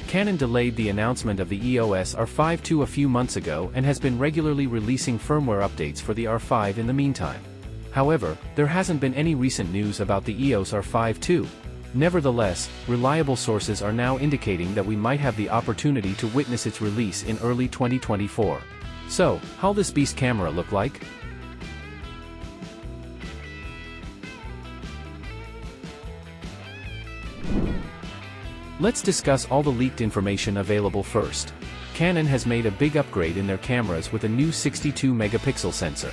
Canon delayed the announcement of the EOS R5 II a few months ago and has been regularly releasing firmware updates for the R5 in the meantime. However, there hasn't been any recent news about the EOS R5 II. Nevertheless, reliable sources are now indicating that we might have the opportunity to witness its release in early 2024. So, how'll this beast camera look like? Let's discuss all the leaked information available first. Canon has made a big upgrade in their cameras with a new 62-megapixel sensor.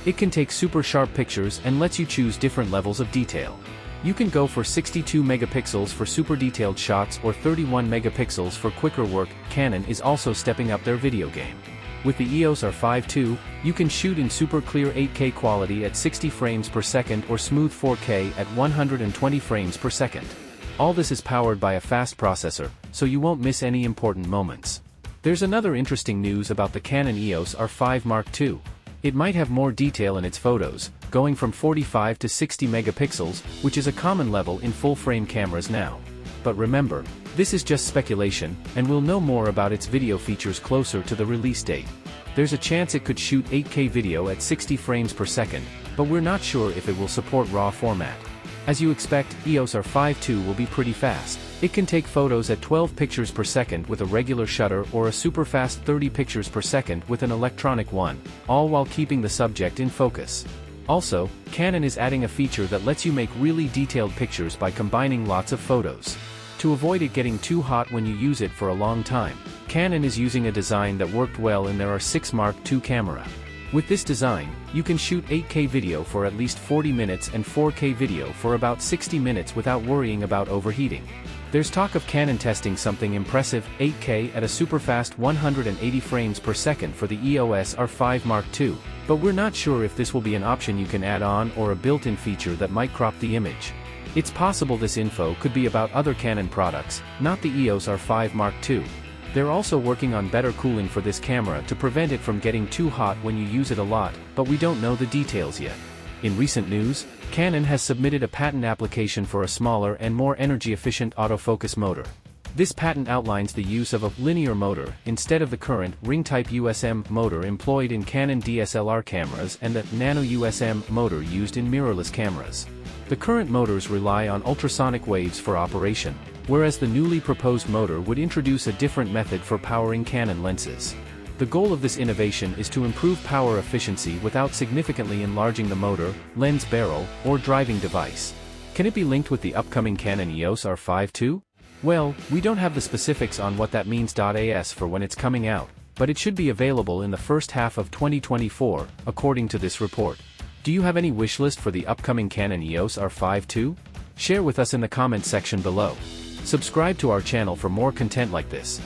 It can take super sharp pictures and lets you choose different levels of detail. You can go for 62 megapixels for super detailed shots or 31 megapixels for quicker work. Canon is also stepping up their video game. With the EOS R5 II, you can shoot in super clear 8K quality at 60 frames per second or smooth 4K at 120 frames per second. All this is powered by a fast processor, so you won't miss any important moments. There's another interesting news about the Canon EOS R5 Mark II. It might have more detail in its photos, going from 45 to 60 megapixels, which is a common level in full-frame cameras now. But remember, this is just speculation, and we'll know more about its video features closer to the release date. There's a chance it could shoot 8K video at 60 frames per second, but we're not sure if it will support RAW format. As you expect, EOS R5 II will be pretty fast. It can take photos at 12 pictures per second with a regular shutter or a super fast 30 pictures per second with an electronic one, all while keeping the subject in focus. Also, Canon is adding a feature that lets you make really detailed pictures by combining lots of photos. To avoid it getting too hot when you use it for a long time, Canon is using a design that worked well in their R6 Mark II camera. With this design, you can shoot 8K video for at least 40 minutes and 4K video for about 60 minutes without worrying about overheating. There's talk of Canon testing something impressive, 8K at a super fast 180 frames per second for the EOS R5 Mark II, but we're not sure if this will be an option you can add on or a built-in feature that might crop the image. It's possible this info could be about other Canon products, not the EOS R5 Mark II. They're also working on better cooling for this camera to prevent it from getting too hot when you use it a lot, but we don't know the details yet. In recent news, Canon has submitted a patent application for a smaller and more energy-efficient autofocus motor. This patent outlines the use of a linear motor instead of the current ring-type USM motor employed in Canon DSLR cameras and the nano-USM motor used in mirrorless cameras. The current motors rely on ultrasonic waves for operation, whereas the newly proposed motor would introduce a different method for powering Canon lenses. The goal of this innovation is to improve power efficiency without significantly enlarging the motor, lens barrel, or driving device. Can it be linked with the upcoming Canon EOS R5 II? Well, we don't have the specifics on what that means. As for when it's coming out, but it should be available in the first half of 2024, according to this report. Do you have any wish list for the upcoming Canon EOS R5 II? Share with us in the comments section below. Subscribe to our channel for more content like this.